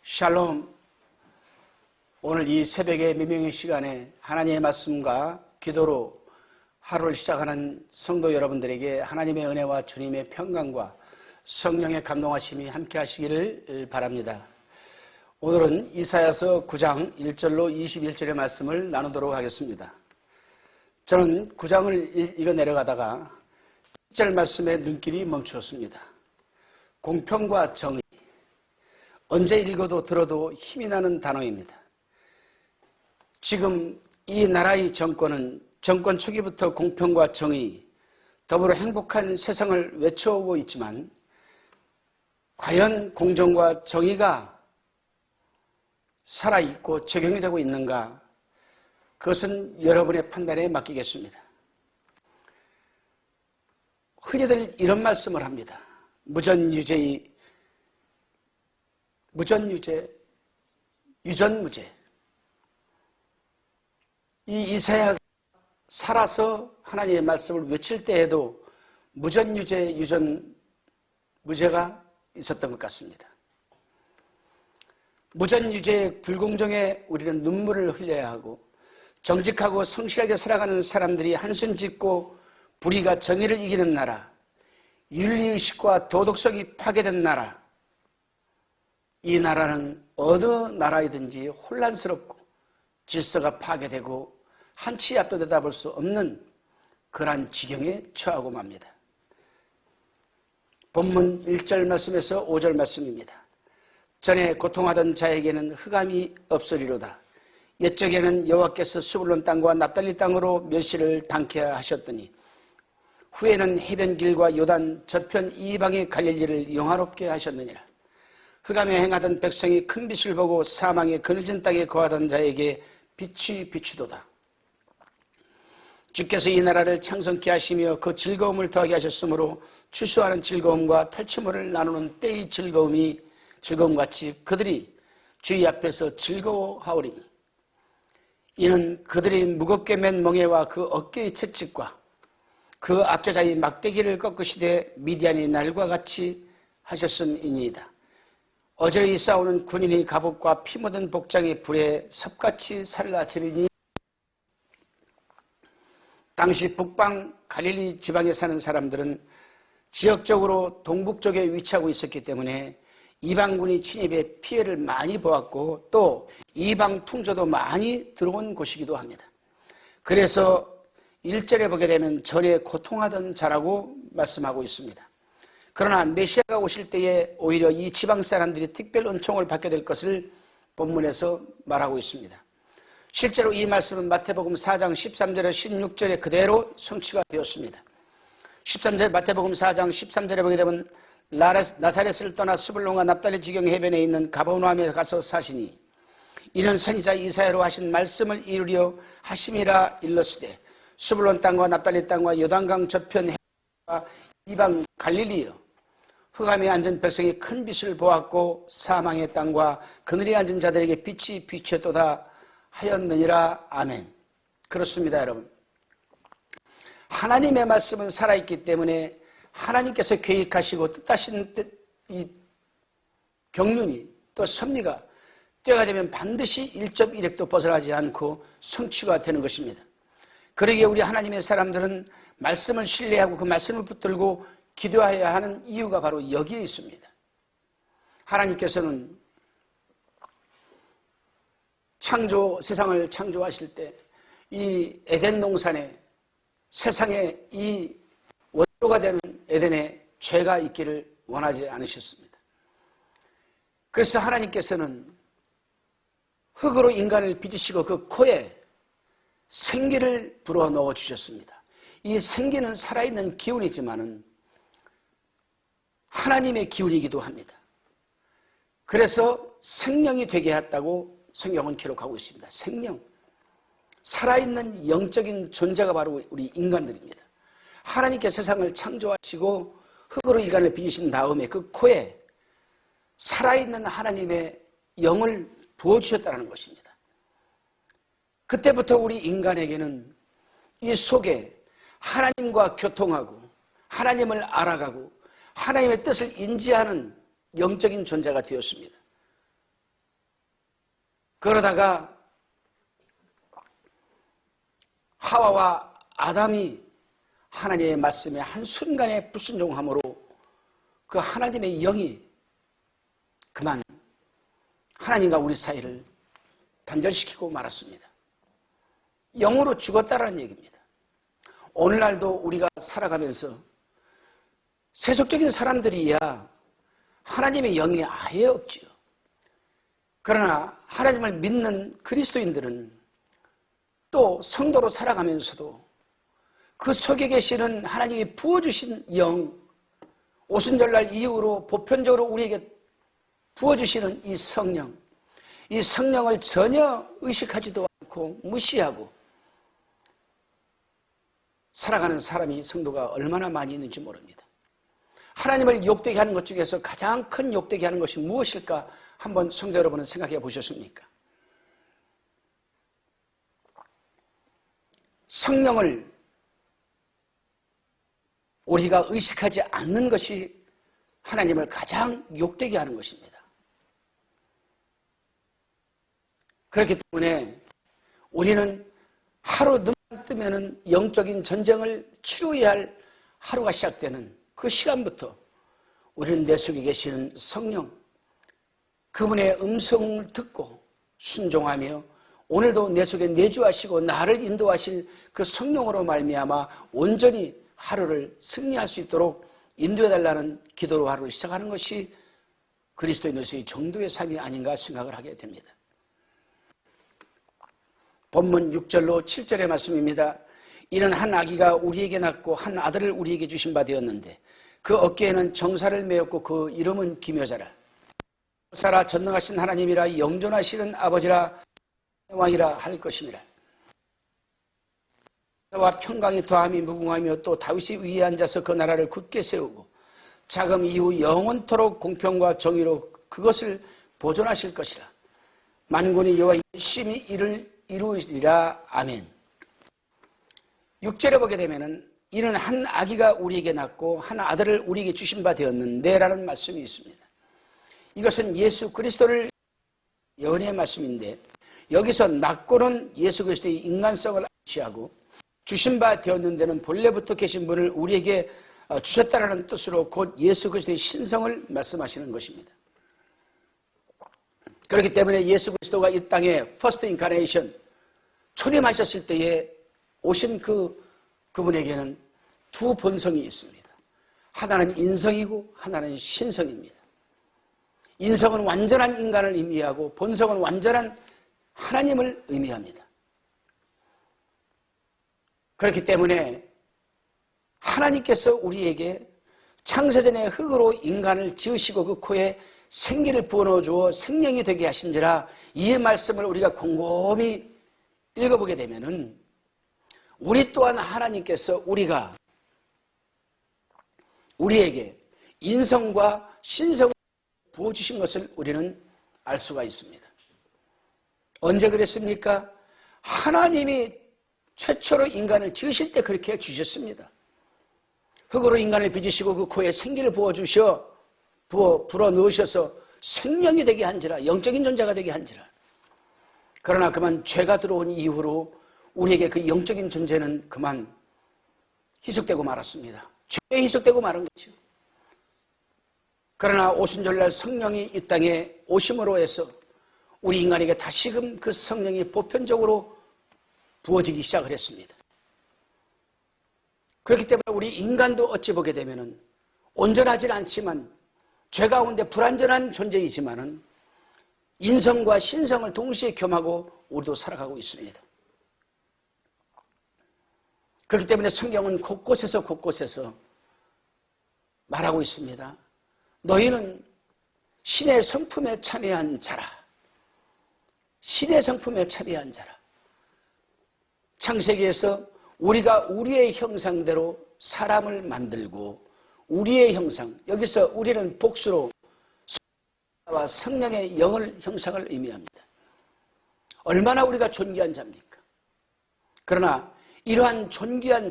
샬롬. 오늘 이 새벽의 미명의 시간에 하나님의 말씀과 기도로 하루를 시작하는 성도 여러분들에게 하나님의 은혜와 주님의 평강과 성령의 감동하심이 함께 하시기를 바랍니다. 오늘은 이사야서 9장 1절로 21절의 말씀을 나누도록 하겠습니다. 저는 9장을 읽어 내려가다가 1절 말씀에 눈길이 멈추었습니다. 공평과 정의. 언제 읽어도 들어도 힘이 나는 단어입니다. 지금 이 나라의 정권은 정권 초기부터 공평과 정의, 더불어 행복한 세상을 외쳐오고 있지만 과연 공정과 정의가 살아있고 적용이 되고 있는가? 그것은 여러분의 판단에 맡기겠습니다. 흔히들 이런 말씀을 합니다. 무전유죄, 유전무죄. 이 이사야가 살아서 하나님의 말씀을 외칠 때에도 무전유죄, 유전무죄가 있었던 것 같습니다. 무전유죄의 불공정에 우리는 눈물을 흘려야 하고 정직하고 성실하게 살아가는 사람들이 한숨 짓고 불의가 정의를 이기는 나라, 윤리의식과 도덕성이 파괴된 나라, 이 나라는 어느 나라이든지 혼란스럽고 질서가 파괴되고 한치 앞도 내다볼 수 없는 그러한 지경에 처하고 맙니다. 본문 1절 말씀에서 5절 말씀입니다. 전에 고통하던 자에게는 흑암이 없으리로다. 옛적에는 여호와께서 스불론 땅과 납달리 땅으로 멸시를 당케 하셨더니 후에는 해변길과 요단 저편 이방의 갈릴리를 영화롭게 하셨느니라. 흑암에 행하던 백성이 큰 빛을 보고 사망의 그늘진 땅에 거하던 자에게 빛이 비추도다. 주께서 이 나라를 창성케 하시며 그 즐거움을 더하게 하셨으므로 추수하는 즐거움과 탈취물을 나누는 때의 즐거움같이 그들이 주의 앞에서 즐거워하오리니 이는 그들이 무겁게 맨 멍에와 그 어깨의 채찍과 그 앞제자의 막대기를 꺾으시되 미디안이 날과 같이 하셨음이니이다. 어저리 싸우는 군인의 갑옷과 피 묻은 복장이 불에 섭같이 살라지리니 당시 북방 갈릴리 지방에 사는 사람들은 지역적으로 동북쪽에 위치하고 있었기 때문에 이방군이 침입에 피해를 많이 보았고 또 이방 통조도 많이 들어온 곳이기도 합니다. 그래서 1절에 보게 되면 전에 고통하던 자라고 말씀하고 있습니다. 그러나 메시아가 오실 때에 오히려 이 지방 사람들이 특별 은총을 받게 될 것을 본문에서 말하고 있습니다. 실제로 이 말씀은 마태복음 4장 13절에 16절에 그대로 성취가 되었습니다. 13절 마태복음 4장 13절에 보게 되면 나사렛을 떠나 스불론과 납달리 지경 해변에 있는 가버나움에 가서 사시니 이는 선지자 이사야로 하신 말씀을 이루려 하심이라 일렀으되 스불론 땅과 납달리 땅과 요단강 저편 해변과 이방 갈릴리여 흑암에 앉은 백성이 큰 빛을 보았고 사망의 땅과 그늘에 앉은 자들에게 빛이 비추었도다 하였느니라. 아멘. 그렇습니다, 여러분. 하나님의 말씀은 살아있기 때문에 하나님께서 계획하시고 뜻하신 이 경륜이 또 섭리가 때가 되면 반드시 1.1획도 벗어나지 않고 성취가 되는 것입니다. 그러기에 우리 하나님의 사람들은 말씀을 신뢰하고 그 말씀을 붙들고 기도해야 하는 이유가 바로 여기에 있습니다. 하나님께서는 세상을 창조하실 때 이 에덴 동산에 세상에 이 원조가 되는 에덴에 죄가 있기를 원하지 않으셨습니다. 그래서 하나님께서는 흙으로 인간을 빚으시고 그 코에 생기를 불어넣어 주셨습니다. 이 생기는 살아있는 기운이지만은 하나님의 기운이기도 합니다. 그래서 생명이 되게 했다고 성경은 기록하고 있습니다. 생명. 살아있는 영적인 존재가 바로 우리 인간들입니다. 하나님께 세상을 창조하시고 흙으로 인간을 빚으신 다음에 그 코에 살아있는 하나님의 영을 부어주셨다는 것입니다. 그때부터 우리 인간에게는 이 속에 하나님과 교통하고 하나님을 알아가고 하나님의 뜻을 인지하는 영적인 존재가 되었습니다. 그러다가 하와와 아담이 하나님의 말씀에 한순간에 불순종함으로 그 하나님의 영이 그만 하나님과 우리 사이를 단절시키고 말았습니다. 영으로 죽었다라는 얘기입니다. 오늘날도 우리가 살아가면서 세속적인 사람들이야 하나님의 영이 아예 없지요. 그러나 하나님을 믿는 그리스도인들은 또 성도로 살아가면서도 그 속에 계시는 하나님이 부어주신 영, 오순절날 이후로 보편적으로 우리에게 부어주시는 이 성령을 전혀 의식하지도 않고 무시하고 살아가는 사람이 성도가 얼마나 많이 있는지 모릅니다. 하나님을 욕되게 하는 것 중에서 가장 큰 욕되게 하는 것이 무엇일까? 한번 성도 여러분은 생각해 보셨습니까? 성령을 우리가 의식하지 않는 것이 하나님을 가장 욕되게 하는 것입니다. 그렇기 때문에 우리는 하루 눈만 뜨면은 영적인 전쟁을 치루어야 할 하루가 시작되는 그 시간부터 우리는 내 속에 계시는 성령, 그분의 음성을 듣고 순종하며 오늘도 내 속에 내주하시고 나를 인도하실 그 성령으로 말미암아 온전히 하루를 승리할 수 있도록 인도해달라는 기도로 하루를 시작하는 것이 그리스도인으로서의 정도의 삶이 아닌가 생각을 하게 됩니다. 본문 6절로 7절의 말씀입니다. 이는 한 아기가 우리에게 낳고 한 아들을 우리에게 주신 바 되었는데 그 어깨에는 정사를 메었고 그 이름은 기묘자라. 살아 전능하신 하나님이라 영존하시는 아버지라 왕이라 할 것임이라. 와 평강이 더함이 무궁하며 또 다윗이 위에 앉아서 그 나라를 굳게 세우고 자금 이후 영원토록 공평과 정의로 그것을 보존하실 것이라. 만군의 여호와 열심히 이를 이루리라. 아멘. 6절에 보게 되면은 이는 한 아기가 우리에게 낳고 한 아들을 우리에게 주신 바 되었는데 라는 말씀이 있습니다. 이것은 예수 그리스도를 예언의 말씀인데 여기서 낳고는 예수 그리스도의 인간성을 암시하고 주신 바 되었는데는 본래부터 계신 분을 우리에게 주셨다라는 뜻으로 곧 예수 그리스도의 신성을 말씀하시는 것입니다. 그렇기 때문에 예수 그리스도가 이 땅에 퍼스트 인카네이션 초림하셨을 때에 오신 그분에게는 두 본성이 있습니다. 하나는 인성이고 하나는 신성입니다. 인성은 완전한 인간을 의미하고 본성은 완전한 하나님을 의미합니다. 그렇기 때문에 하나님께서 우리에게 창세전에 흙으로 인간을 지으시고 그 코에 생기를 부어넣어 주어 생명이 되게 하신지라. 이 말씀을 우리가 곰곰이 읽어보게 되면은 우리 또한 하나님께서 우리에게 인성과 신성을 부어주신 것을 우리는 알 수가 있습니다. 언제 그랬습니까? 하나님이 최초로 인간을 지으실 때 그렇게 주셨습니다. 흙으로 인간을 빚으시고 그 코에 생기를 불어 넣으셔서 생명이 되게 한지라, 영적인 존재가 되게 한지라. 그러나 그만 죄가 들어온 이후로 우리에게 그 영적인 존재는 그만 희석되고 말았습니다. 죄에 희석되고 말은 거죠. 그러나 오순절날 성령이 이 땅에 오심으로 해서 우리 인간에게 다시금 그 성령이 보편적으로 부어지기 시작을 했습니다. 그렇기 때문에 우리 인간도 어찌 보게 되면은 온전하진 않지만 죄 가운데 불완전한 존재이지만은 인성과 신성을 동시에 겸하고 우리도 살아가고 있습니다. 그렇기 때문에 성경은 곳곳에서 말하고 있습니다. 너희는 신의 성품에 참여한 자라. 신의 성품에 참여한 자라. 창세기에서 우리가 우리의 형상대로 사람을 만들고 우리의 형상, 여기서 우리는 복수로 성령의 영을 형상을 의미합니다. 얼마나 우리가 존귀한 자입니까? 그러나 이러한 존귀한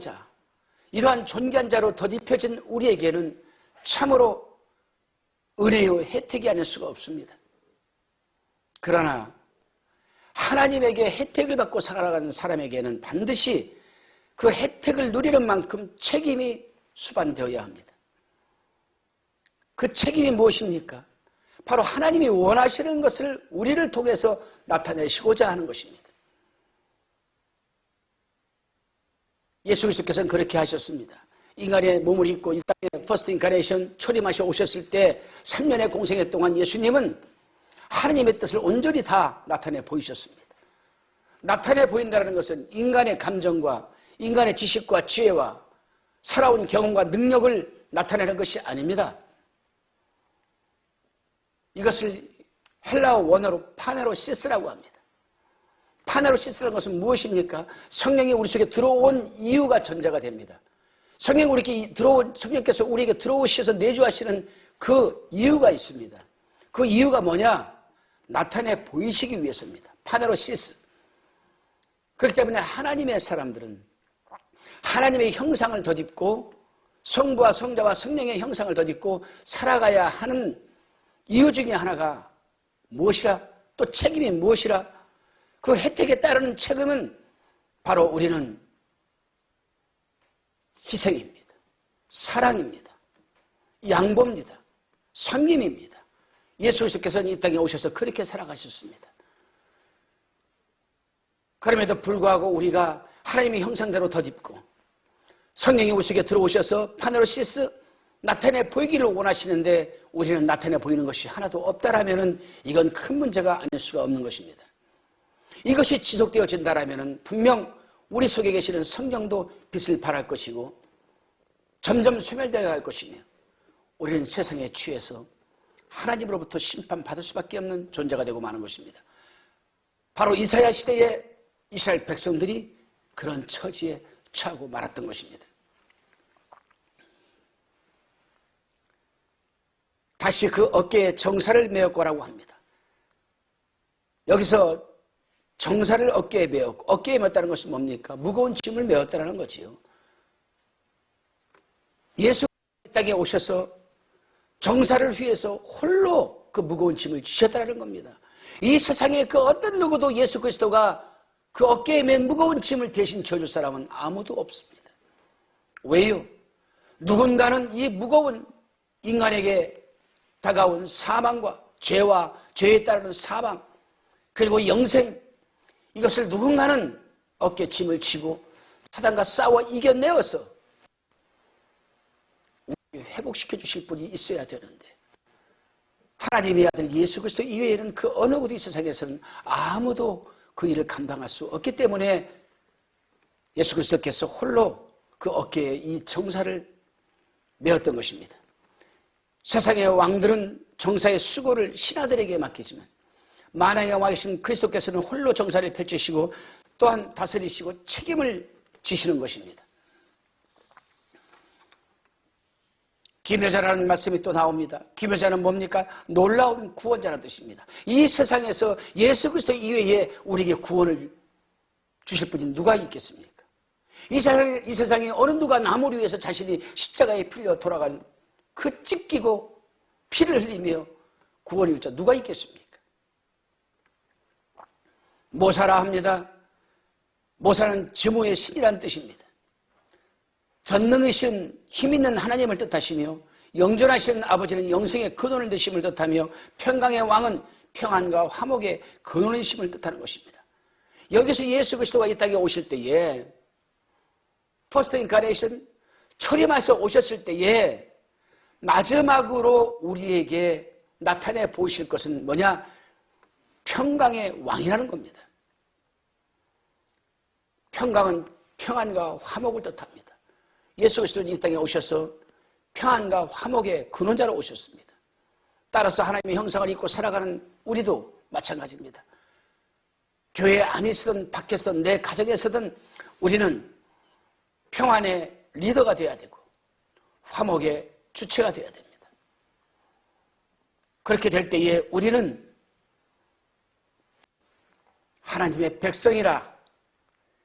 자로 덧입혀진 우리에게는 참으로 은혜요 혜택이 아닐 수가 없습니다. 그러나 하나님에게 혜택을 받고 살아가는 사람에게는 반드시 그 혜택을 누리는 만큼 책임이 수반되어야 합니다. 그 책임이 무엇입니까? 바로 하나님이 원하시는 것을 우리를 통해서 나타내시고자 하는 것입니다. 예수 그리스도께서는 그렇게 하셨습니다. 인간의 몸을 입고 이 땅에 퍼스트 인카네이션 초림하셔 오셨을 때 3년의 공생애 동안 예수님은 하나님의 뜻을 온전히 다 나타내 보이셨습니다. 나타내 보인다는 것은 인간의 감정과 인간의 지식과 지혜와 살아온 경험과 능력을 나타내는 것이 아닙니다. 이것을 헬라어 원어로 파네로시스라고 합니다. 파네로시스라는 것은 무엇입니까? 성령이 우리 속에 들어온 이유가 전제가 됩니다. 성령께서 우리에게 들어오셔서 내주하시는 그 이유가 있습니다. 그 이유가 뭐냐? 나타내 보이시기 위해서입니다. 파네로시스. 그렇기 때문에 하나님의 사람들은 하나님의 형상을 덧입고 성부와 성자와 성령의 형상을 덧입고 살아가야 하는 이유 중에 하나가 무엇이라? 또 책임이 무엇이라? 그 혜택에 따르는 책임은 바로 우리는 희생입니다. 사랑입니다. 양보입니다. 섬김입니다. 예수 그리스도께서는 이 땅에 오셔서 그렇게 살아가셨습니다. 그럼에도 불구하고 우리가 하나님의 형상대로 덧입고 성령이 우리 속에 들어오셔서 파네로시스 나타내 보이기를 원하시는데 우리는 나타내 보이는 것이 하나도 없다라면 이건 큰 문제가 아닐 수가 없는 것입니다. 이것이 지속되어진다라면 분명 우리 속에 계시는 성령도 빛을 발할 것이고 점점 소멸되어 갈 것이며 우리는 세상에 취해서 하나님으로부터 심판받을 수밖에 없는 존재가 되고 마는 것입니다. 바로 이사야 시대에 이스라엘 백성들이 그런 처지에 처하고 말았던 것입니다. 다시 그 어깨에 정사를 메었고라고 합니다. 여기서 정사를 어깨에 메었고, 어깨에 메었다는 것은 뭡니까? 무거운 짐을 메었다는 거지요. 예수가 이 땅에 오셔서 정사를 위해서 홀로 그 무거운 짐을 지셨다는 겁니다. 이 세상에 그 어떤 누구도 예수 그리스도가 그 어깨에 맨 무거운 짐을 대신 져줄 사람은 아무도 없습니다. 왜요? 누군가는 이 무거운 인간에게 다가온 사망과 죄와 죄에 따르는 사망 그리고 영생 이것을 누군가는 어깨 짐을 지고 사단과 싸워 이겨내어서 회복시켜 주실 분이 있어야 되는데 하나님의 아들 예수 그리스도 이외에는 그 어느 곳 이 세상에서는 아무도 그 일을 감당할 수 없기 때문에 예수 그리스도께서 홀로 그 어깨에 이 정사를 메었던 것입니다. 세상의 왕들은 정사의 수고를 신하들에게 맡기지만 만왕의 왕이신 그리스도께서는 홀로 정사를 펼치시고 또한 다스리시고 책임을 지시는 것입니다. 기묘자라는 말씀이 또 나옵니다. 기묘자는 뭡니까? 놀라운 구원자라는 뜻입니다. 이 세상에서 예수 그리스도 이외에 우리에게 구원을 주실 분이 누가 있겠습니까? 이 세상에 어느 누가 나무를 위해서 자신이 십자가에 필려 돌아간 그 찢기고 피를 흘리며 구원을 줄 자 누가 있겠습니까? 모사라 합니다. 모사는 증오의 신이라는 뜻입니다. 전능이신 힘있는 하나님을 뜻하시며 영존하신 아버지는 영생의 근원을 되심을 뜻하며 평강의 왕은 평안과 화목의 근원이심을 뜻하는 것입니다. 여기서 예수 그리스도가 이 땅에 오실 때에 퍼스트 인카네이션 초림하셔 오셨을 때에 마지막으로 우리에게 나타내 보이실 것은 뭐냐? 평강의 왕이라는 겁니다. 평강은 평안과 화목을 뜻합니다. 예수 그리스도는 이 땅에 오셔서 평안과 화목의 근원자로 오셨습니다. 따라서 하나님의 형상을 입고 살아가는 우리도 마찬가지입니다. 교회 안에서든 밖에서든 내 가정에서든 우리는 평안의 리더가 되어야 되고 화목의 주체가 되어야 됩니다. 그렇게 될 때에 우리는 하나님의 백성이라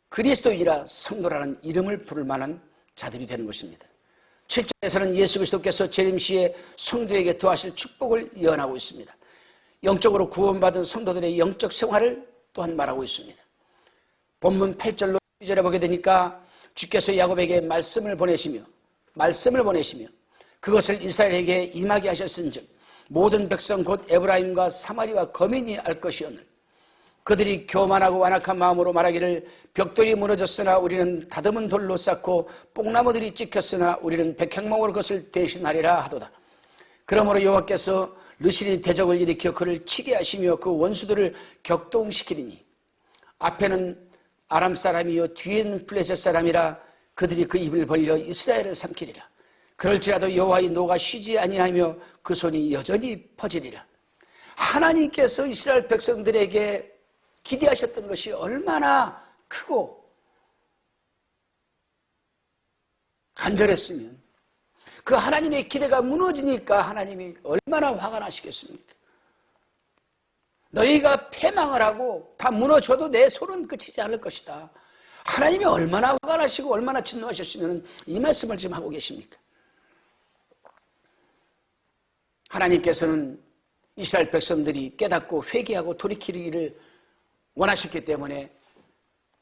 그리스도이라 성도라는 이름을 부를 만한 자들이 되는 것입니다. 7절에서는 예수 그리스도께서 재림시에 성도에게 더하실 축복을 예언하고 있습니다. 영적으로 구원받은 성도들의 영적 생활을 또한 말하고 있습니다. 본문 8절로 12절에 보게 되니까 주께서 야곱에게 말씀을 보내시며 그것을 이스라엘에게 임하게 하셨은즉 모든 백성 곧 에브라임과 사마리와 거민이 알 것이오늘 그들이 교만하고 완악한 마음으로 말하기를 벽돌이 무너졌으나 우리는 다듬은 돌로 쌓고 뽕나무들이 찍혔으나 우리는 백향목으로 그것을 대신하리라 하도다. 그러므로 여호와께서 르신이 대적을 일으켜 그를 치게 하시며 그 원수들을 격동시키리니 앞에는 아람 사람이요 뒤에는 블레셋 사람이라 그들이 그 입을 벌려 이스라엘을 삼키리라. 그럴지라도 여호와의 노가 쉬지 아니하며 그 손이 여전히 퍼지리라. 하나님께서 이스라엘 백성들에게 기대하셨던 것이 얼마나 크고 간절했으면 그 하나님의 기대가 무너지니까 하나님이 얼마나 화가 나시겠습니까? 너희가 패망을 하고 다 무너져도 내 손은 그치지 않을 것이다. 하나님이 얼마나 화가 나시고 얼마나 진노하셨으면 이 말씀을 지금 하고 계십니까? 하나님께서는 이스라엘 백성들이 깨닫고 회개하고 돌이키기를 원하셨기 때문에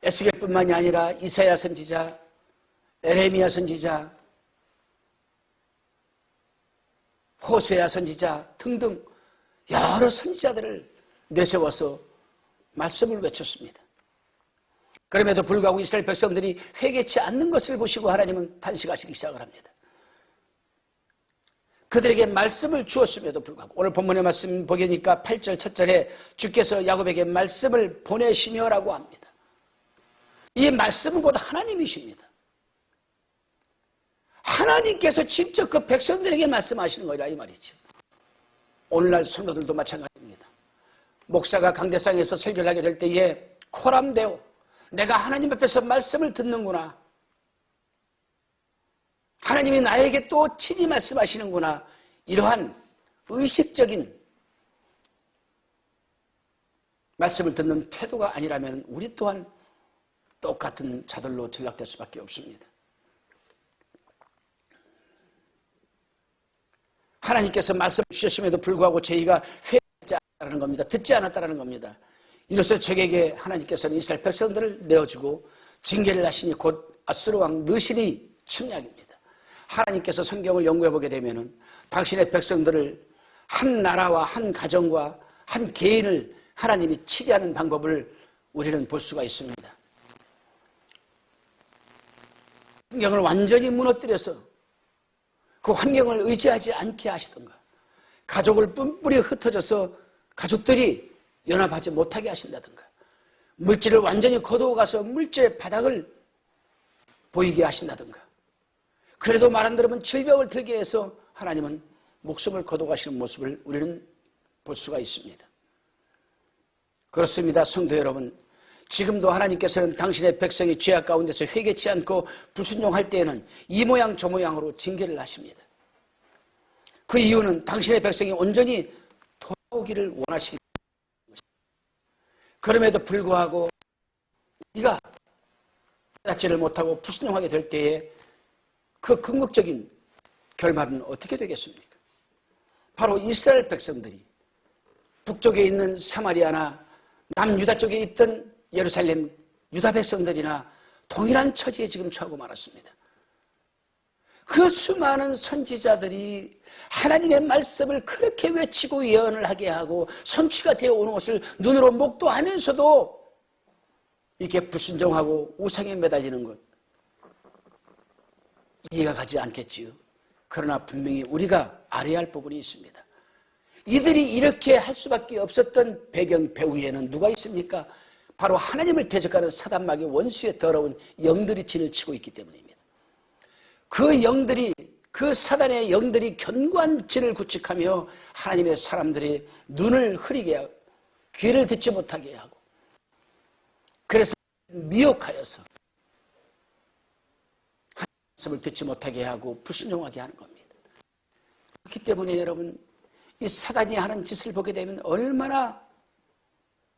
에스겔뿐만이 아니라 이사야 선지자, 에레미야 선지자, 호세야 선지자 등등 여러 선지자들을 내세워서 말씀을 외쳤습니다. 그럼에도 불구하고 이스라엘 백성들이 회개치 않는 것을 보시고 하나님은 탄식하시기 시작을 합니다. 그들에게 말씀을 주었음에도 불구하고 오늘 본문의 말씀 보니까 8절 첫 절에 주께서 야곱에게 말씀을 보내시며라고 합니다. 이 말씀은 곧 하나님이십니다. 하나님께서 직접 그 백성들에게 말씀하시는 거라 이 말이죠. 오늘날 성도들도 마찬가지입니다. 목사가 강대상에서 설교를 하게 될 때에 코람데오 내가 하나님 앞에서 말씀을 듣는구나. 하나님이 나에게 또 친히 말씀하시는구나. 이러한 의식적인 말씀을 듣는 태도가 아니라면 우리 또한 똑같은 자들로 전락될 수밖에 없습니다. 하나님께서 말씀을 주셨음에도 불구하고 저희가 회개하지 않았다는 겁니다. 듣지 않았다는 겁니다. 이로써 적에게 하나님께서는 이스라엘 백성들을 내어주고 징계를 하시니 곧 아수르 왕 르신이 침략입니다. 하나님께서 성경을 연구해 보게 되면은 당신의 백성들을 한 나라와 한 가정과 한 개인을 하나님이 치리하는 방법을 우리는 볼 수가 있습니다. 환경을 완전히 무너뜨려서 그 환경을 의지하지 않게 하시던가, 가족을 뿜뿌리 흩어져서 가족들이 연합하지 못하게 하신다든가, 물질을 완전히 거두어가서 물질의 바닥을 보이게 하신다든가, 그래도 말 안 들으면 질병을 들게 해서 하나님은 목숨을 거둬가시는 모습을 우리는 볼 수가 있습니다. 그렇습니다. 성도 여러분, 지금도 하나님께서는 당신의 백성이 죄악 가운데서 회개치 않고 불순종할 때에는 이 모양 저 모양으로 징계를 하십니다. 그 이유는 당신의 백성이 온전히 돌아오기를 원하시기 때문입니다. 그럼에도 불구하고 우리가 깨닫지를 못하고 불순종하게 될 때에 그 궁극적인 결말은 어떻게 되겠습니까? 바로 이스라엘 백성들이 북쪽에 있는 사마리아나 남유다 쪽에 있던 예루살렘 유다 백성들이나 동일한 처지에 지금 처하고 말았습니다. 그 수많은 선지자들이 하나님의 말씀을 그렇게 외치고 예언을 하게 하고 선취가 되어 오는 것을 눈으로 목도하면서도 이렇게 불순종하고 우상에 매달리는 것, 이해가 가지 않겠지요. 그러나 분명히 우리가 알아야 할 부분이 있습니다. 이들이 이렇게 할 수밖에 없었던 배경 배후에는 누가 있습니까? 바로 하나님을 대적하는 사단마귀 원수의 더러운 영들이 진을 치고 있기 때문입니다. 그 영들이, 그 사단의 영들이 견고한 진을 구축하며 하나님의 사람들이 눈을 흐리게 하고 귀를 듣지 못하게 하고, 그래서 미혹하여서 말씀을 듣지 못하게 하고 불순종하게 하는 겁니다. 그렇기 때문에 여러분, 이 사단이 하는 짓을 보게 되면 얼마나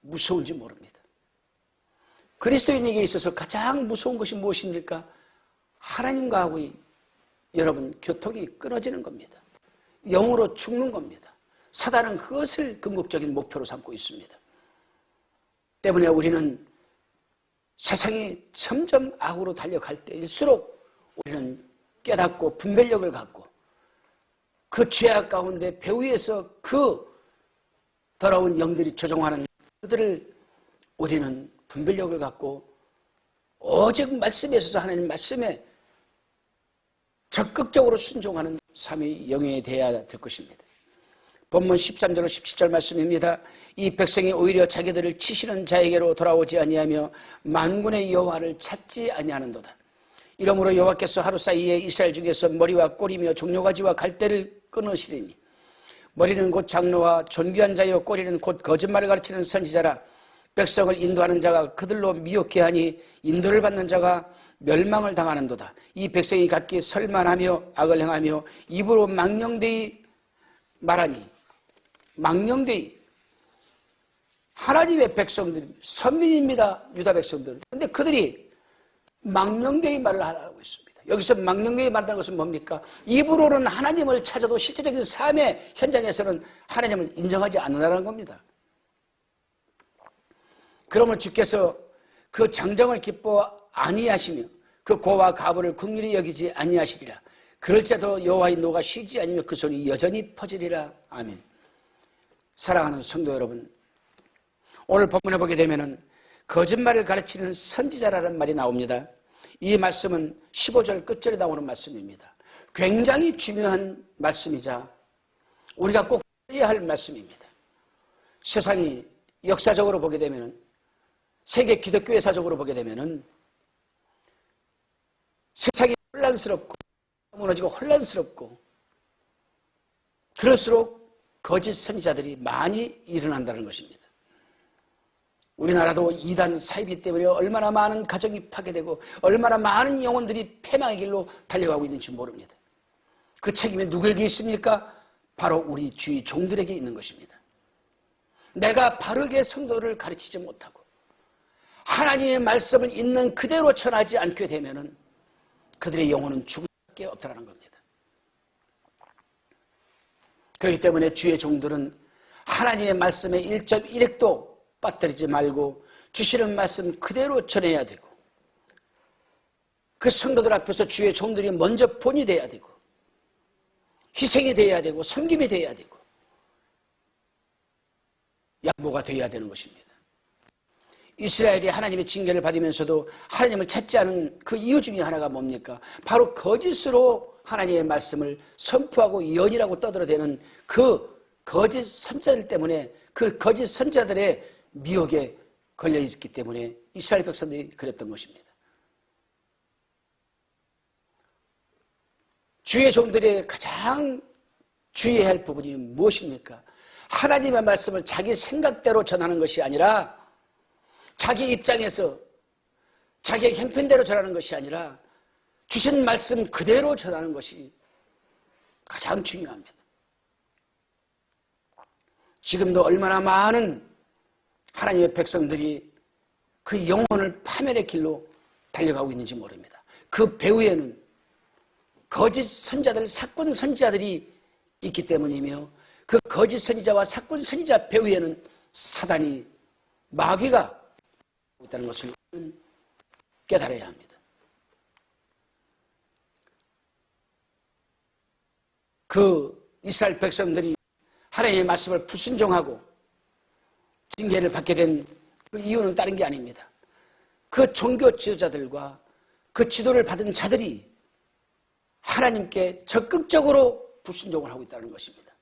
무서운지 모릅니다. 그리스도인에게 있어서 가장 무서운 것이 무엇입니까? 하나님과의 여러분 교통이 끊어지는 겁니다. 영으로 죽는 겁니다. 사단은 그것을 궁극적인 목표로 삼고 있습니다. 때문에 우리는 세상이 점점 악으로 달려갈 때일수록 우리는 깨닫고 분별력을 갖고 그 죄악 가운데 배 위에서 그 더러운 영들이 조종하는 그들을 우리는 분별력을 갖고 오직 말씀에 있어서 하나님 말씀에 적극적으로 순종하는 삶이 영향이 되어야 될 것입니다. 본문 13절로 17절 말씀입니다. 이 백성이 오히려 자기들을 치시는 자에게로 돌아오지 아니하며 만군의 여호와를 찾지 아니하는도다. 이러므로 여호와께서 하루 사이에 이스라엘 중에서 머리와 꼬리며 종려가지와 갈대를 끊으시리니 머리는 곧 장로와 존귀한 자요 꼬리는 곧 거짓말을 가르치는 선지자라. 백성을 인도하는 자가 그들로 미혹해 하니 인도를 받는 자가 멸망을 당하는도다. 이 백성이 각기 설만하며 악을 행하며 입으로 망령되이 말하니 망령되이 하나님의 백성들 선민입니다. 유다 백성들. 그런데 그들이 망령되이 말을 하라고 했습니다. 여기서 망령되이 말한다는 것은 뭡니까? 입으로는 하나님을 찾아도 실제적인 삶의 현장에서는 하나님을 인정하지 않는다는 겁니다. 그러면 주께서 그 장정을 기뻐 아니하시며 그 고와 가부를 긍휼히 여기지 아니하시리라. 그럴지라도 여호와의 노가 쉬지 아니며 그 손이 여전히 퍼지리라. 아멘. 사랑하는 성도 여러분, 오늘 본문에 보게 되면은 거짓말을 가르치는 선지자라는 말이 나옵니다. 이 말씀은 15절 끝절에 나오는 말씀입니다. 굉장히 중요한 말씀이자 우리가 꼭 해야 할 말씀입니다. 세상이 역사적으로 보게 되면은 세계 기독교 역사적으로 보게 되면은 세상이 혼란스럽고 무너지고 혼란스럽고 그럴수록 거짓 선지자들이 많이 일어난다는 것입니다. 우리나라도 이단 사이비 때문에 얼마나 많은 가정이 파괴되고 얼마나 많은 영혼들이 패망의 길로 달려가고 있는지 모릅니다. 그 책임이 누구에게 있습니까? 바로 우리 주의 종들에게 있는 것입니다. 내가 바르게 성도를 가르치지 못하고 하나님의 말씀을 있는 그대로 전하지 않게 되면은 그들의 영혼은 죽을 수밖에 없다는 겁니다. 그렇기 때문에 주의 종들은 하나님의 말씀에 1.1핵도 빠뜨리지 말고 주시는 말씀 그대로 전해야 되고 그 성도들 앞에서 주의 종들이 먼저 본이 돼야 되고 희생이 돼야 되고 섬김이 돼야 되고 양보가 돼야 되는 것입니다. 이스라엘이 하나님의 징계를 받으면서도 하나님을 찾지 않은 그 이유 중에 하나가 뭡니까? 바로 거짓으로 하나님의 말씀을 선포하고 예언이라고 떠들어대는 그 거짓 선지자들 때문에 그 거짓 선지자들의 미혹에 걸려있기 때문에 이스라엘 백성들이 그랬던 것입니다. 주의 종들이 가장 주의해야 할 부분이 무엇입니까? 하나님의 말씀을 자기 생각대로 전하는 것이 아니라 자기 입장에서 자기의 형편대로 전하는 것이 아니라 주신 말씀 그대로 전하는 것이 가장 중요합니다. 지금도 얼마나 많은 하나님의 백성들이 그 영혼을 파멸의 길로 달려가고 있는지 모릅니다. 그 배후에는 거짓 선지자들, 사꾼 선지자들이 있기 때문이며 그 거짓 선지자와 사꾼 선지자 배후에는 사단이 마귀가 있다는 것을 깨달아야 합니다. 그 이스라엘 백성들이 하나님의 말씀을 불순종하고 징계를 받게 된 그 이유는 다른 게 아닙니다. 그 종교 지도자들과 그 지도를 받은 자들이 하나님께 적극적으로 불순종을 하고 있다는 것입니다.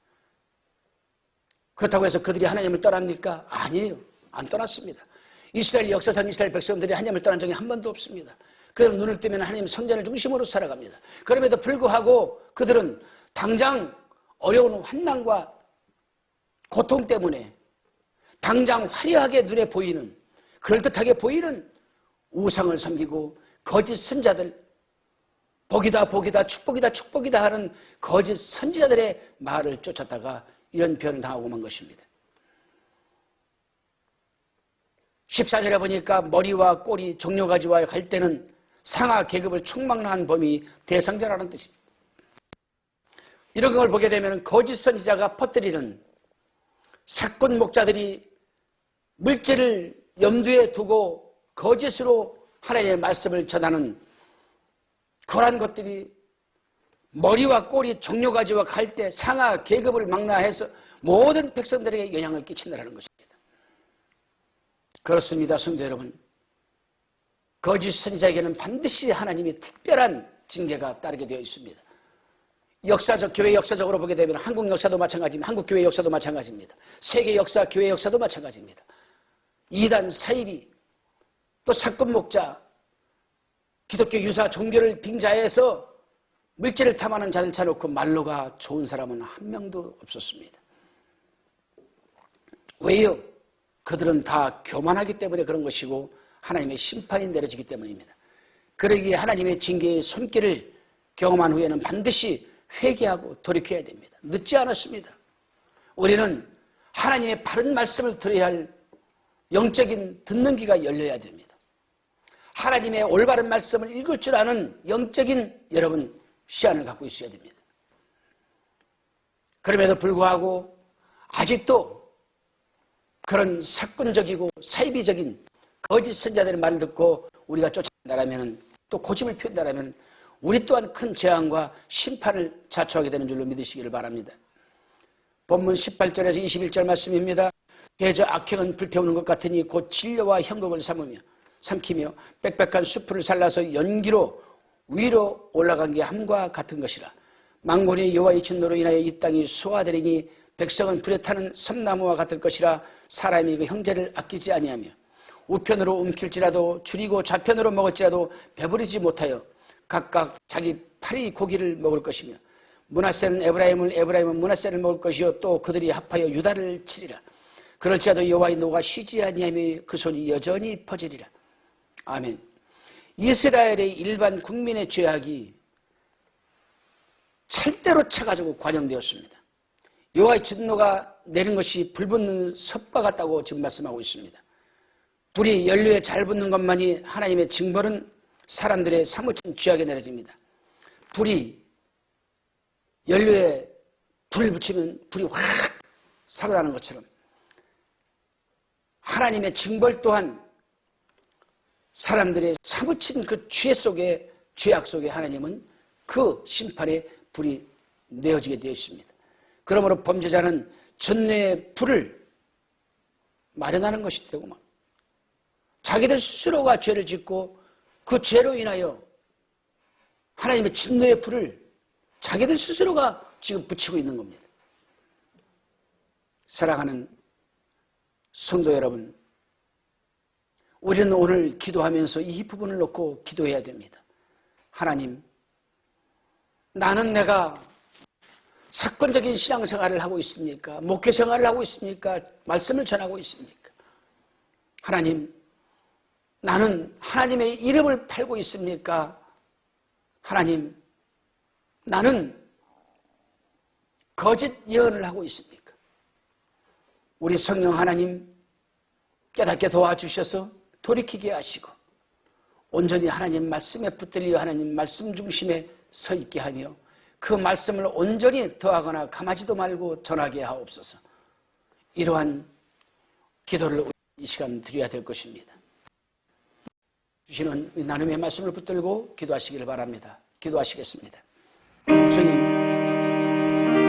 그렇다고 해서 그들이 하나님을 떠납니까? 아니에요. 안 떠났습니다. 이스라엘 역사상 이스라엘 백성들이 하나님을 떠난 적이 한 번도 없습니다. 그들은 눈을 뜨면 하나님 성전을 중심으로 살아갑니다. 그럼에도 불구하고 그들은 당장 어려운 환난과 고통 때문에 당장 화려하게 눈에 보이는 그럴듯하게 보이는 우상을 섬기고 거짓 선자들 복이다 복이다 축복이다 축복이다 하는 거짓 선지자들의 말을 쫓았다가 이런 변을 당하고 만 것입니다. 14절에 보니까 머리와 꼬리, 종려가지와 갈대는 상하 계급을 총망라한 범위 대상자라는 뜻입니다. 이런 걸 보게 되면 거짓 선지자가 퍼뜨리는 사건 목자들이 물질을 염두에 두고 거짓으로 하나님의 말씀을 전하는 그러한 것들이 머리와 꼬리, 종려가지와 갈대, 상하, 계급을 망라해서 모든 백성들에게 영향을 끼친다는 것입니다. 그렇습니다, 성도 여러분. 거짓 선지자에게는 반드시 하나님의 특별한 징계가 따르게 되어 있습니다. 교회 역사적으로 보게 되면 한국 역사도 마찬가지입니다. 한국 교회 역사도 마찬가지입니다. 세계 역사, 교회 역사도 마찬가지입니다. 이단, 사이비, 또 사건 목자, 기독교 유사 종교를 빙자해서 물질을 탐하는 자들 쳐놓고 말로가 좋은 사람은 한 명도 없었습니다. 왜요? 그들은 다 교만하기 때문에 그런 것이고 하나님의 심판이 내려지기 때문입니다. 그러기에 하나님의 징계의 손길을 경험한 후에는 반드시 회개하고 돌이켜야 됩니다. 늦지 않았습니다. 우리는 하나님의 바른 말씀을 들어야 할 영적인 듣는 귀가 열려야 됩니다. 하나님의 올바른 말씀을 읽을 줄 아는 영적인 여러분 시안을 갖고 있어야 됩니다. 그럼에도 불구하고 아직도 그런 사건적이고 사이비적인 거짓 선자들의 말을 듣고 우리가 쫓아간다면 또 고집을 피운다면 우리 또한 큰 재앙과 심판을 자초하게 되는 줄로 믿으시기를 바랍니다. 본문 18절에서 21절 말씀입니다. 대저 악행은 불태우는 것 같으니 곧 진료와 형극을 삼키며 빽빽한 수풀을 살라서 연기로 위로 올라간 게 함과 같은 것이라. 망군이 여호와의 진노로 인하여 이 땅이 소화되리니 백성은 불에 타는 섬나무와 같을 것이라. 사람이 그 형제를 아끼지 아니하며 우편으로 움킬지라도 줄이고 좌편으로 먹을지라도 배부르지 못하여 각각 자기 팔이 고기를 먹을 것이며 므낫세는 에브라임은 므낫세를 먹을 것이요 또 그들이 합하여 유다를 치리라. 그럴지라도 여호와의 노가 쉬지 아니하며 그 손이 여전히 퍼지리라. 아멘. 이스라엘의 일반 국민의 죄악이 철대로 차가지고 관영되었습니다. 여호와의 진노가 내린 것이 불붙는 섭과 같다고 지금 말씀하고 있습니다. 불이 연료에 잘 붙는 것만이 하나님의 징벌은 사람들의 사무친 죄악에 내려집니다. 불이 연료에 불을 붙이면 불이 확 살아나는 것처럼 하나님의 징벌 또한 사람들의 사무친 그 죄악 속에 하나님은 그 심판의 불이 내어지게 되어 있습니다. 그러므로 범죄자는 전뇌의 불을 마련하는 것이 되고 자기들 스스로가 죄를 짓고 그 죄로 인하여 하나님의 진노의 불을 자기들 스스로가 지금 붙이고 있는 겁니다. 사랑하는 성도 여러분, 우리는 오늘 기도하면서 이 부분을 놓고 기도해야 됩니다. 하나님, 나는 내가 사건적인 신앙생활을 하고 있습니까? 목회생활을 하고 있습니까? 말씀을 전하고 있습니까? 하나님, 나는 하나님의 이름을 팔고 있습니까? 하나님, 나는 거짓 예언을 하고 있습니까? 우리 성령 하나님 깨닫게 도와주셔서 돌이키게 하시고 온전히 하나님 말씀에 붙들려 하나님 말씀 중심에 서 있게 하며 그 말씀을 온전히 더하거나 감하지도 말고 전하게 하옵소서. 이러한 기도를 이 시간 드려야 될 것입니다. 주시는 나눔의 말씀을 붙들고 기도하시기를 바랍니다. 기도하시겠습니다.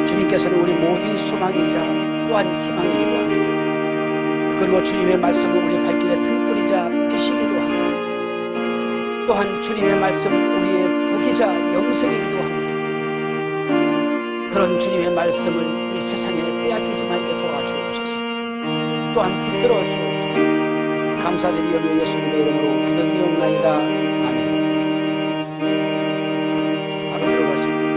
주님께서는 우리 모두의 소망이자 또한 희망이기도 합니다. 그리고 주님의 말씀은 우리 발길의 등불이자 빛이기도 합니다. 또한 주님의 말씀은 우리의 복이자 영생이기도 합니다. 그런 주님의 말씀을 이 세상에 빼앗기지 말게 도와주옵소서. 또한 붙들어 주옵소서. 감사드리오며 예수님의 이름으로 기도드리옵나이다. 아멘. 바로 들어가십니다.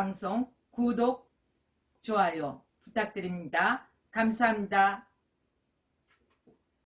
방송 구독, 좋아요 부탁드립니다. 감사합니다.